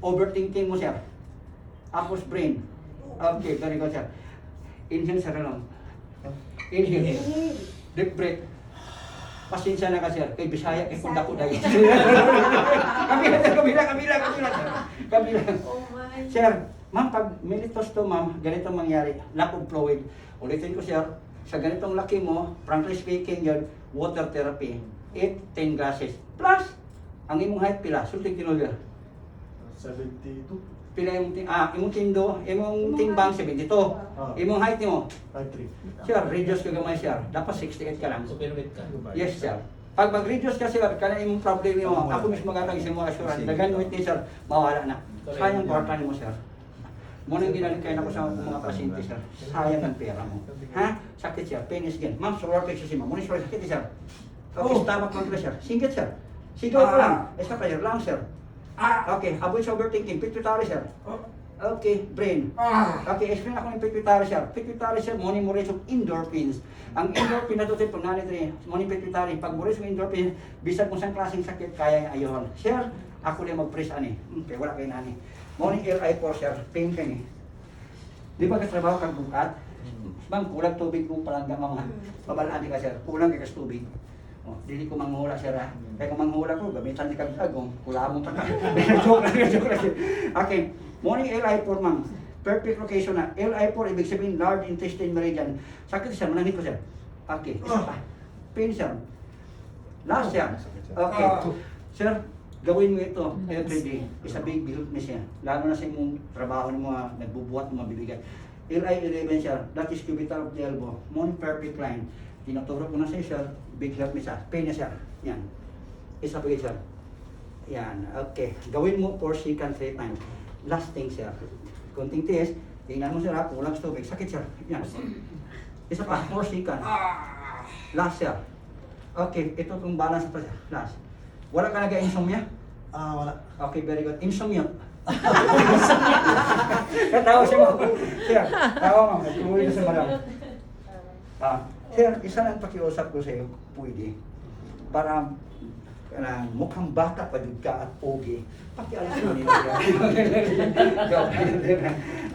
overthinking mo, sir. Tapos brain. Okay, very good, sir. Inhale, sir, lang. Inhale. Deep breath. Pasensya na ka, sir. Kay Bisaya, kay Punda ko dahil. Kabila, sir, kabila. Kabila. Oh my. Sir, ma'am, pag militos to, ma'am, ganito mangyari. Lack of fluid. Ulitin ko, sir. Sa ganitong laki mo, frankly speaking, yun, water therapy. 8-10 glasses. Plus, ang imong height pila, sulting tinulya. 72. Pila imong tindo, imong timbang 72. Imong height mo, 53. sir, reduce ka gamay, sir. Dapat 68 ka lang. So, permit ka. Yes, sir. Pag mag-reduce ka, sir, kana imong problem mo, ako mismo gatang isang mga assurance. Dagan with ni, sir, mawala na. Sayang kwarta mo, sir. Muna yung ginalikain ako sa mga pasyente, sir. Sayang ang pera mo. Ha? Sakit, sir. Pain is gain. Ma'am, solar plexus si ma'am. Muna solar sakit, sir. Okay, stomach contrast, sir. Singit, sir. Sigaw ko lang. Esa pa, sir. Lang, sir. Okay, avoid sa overthinking. Pituitary, sir. Okay, brain. Okay, explain ako ng pituitary, sir. Pituitary, sir, muna mo rin endorphins. Ang endorphin na ito, sir, pag nanit muna pituitary. Pag mo rin yung endorphin, bisag kung saan klaseng sakit, kaya ayun. Sir, ako lang mag-press, ani. Okay, wala kayo nani. Morning LI4, sir, pain ka ni. Di ba katrabaho kang bukat? Bang, kulang tubig mo palang ka mga babalaan ka, sir. Kulang ka tubig. Oh, dili ko manghula, sir, ha? Kaya kung manghula ko, gamitan ni kagagong. Kulamon pa ka. Joke lang. Okay, morning LI4, ma'am. Perfect location na. LI4, ibig sabihin, large intestine meridian. Sakit, sir, manangit ko, sir. Okay, isa pa. Pain, sir. Last, sir. Okay. Sir, gawin mo ito everyday. Isa big help na siya. Lalo na sa imong trabaho ng mga nagbubuhat ng mga bibigat. LI11 siya, that is cubital of the elbow. Morning perfect line. Tinuturo ko na siya, sir. Big help niya siya. Pain niya siya. Yan. Isa pa siya. Yan. Okay. Gawin mo 4 seconds 3 times. Last thing, sir. Kunting test. Tingnan mo, sir, ha? Kulang sa tubig. Sakit, sir. Yan. Isa pa. 4 seconds. Last, sir. Okay. Ito itong balance pa, sir. Last. Wala ka nag-insomnia? Wala. Okay, very good. Insomnia. Katawa siya mo. Sir, tawa mo. Nagtumuloy na sa malam. Sir, isa lang pakiusap ko sa iyo, pwede. Para mukhang bata pa din ka at pogi. Pakialis mo nila.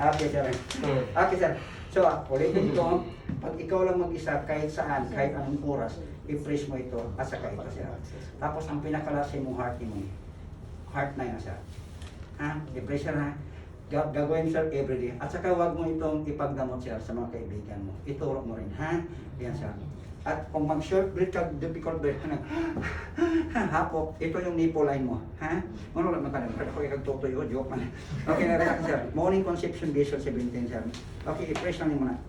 Okay, sir. Okay, sir. So, ulitin ko, pag ikaw lang mag-isa, kahit saan, kahit anong oras, i-fresh mo ito at saka ito, sir. Tapos, ang pinakalasi mong heart mo, heart na yun, sir. Ha? I-pressure, ha? Gagawin, sir, everyday. At saka wag mo itong ipagdamot, sir, sa mga kaibigan mo. Ituro mo rin, ha? Yan, sir. At kung mag-short breath ka, difficult breath ka na, hapok, ito yung nipple line mo, ha? Ano lang naman ka, ako ikagtutuyo, joke man. Okay, na-relax, sir. Morning conception vision 17, sir. Okay, i-press lang yung muna.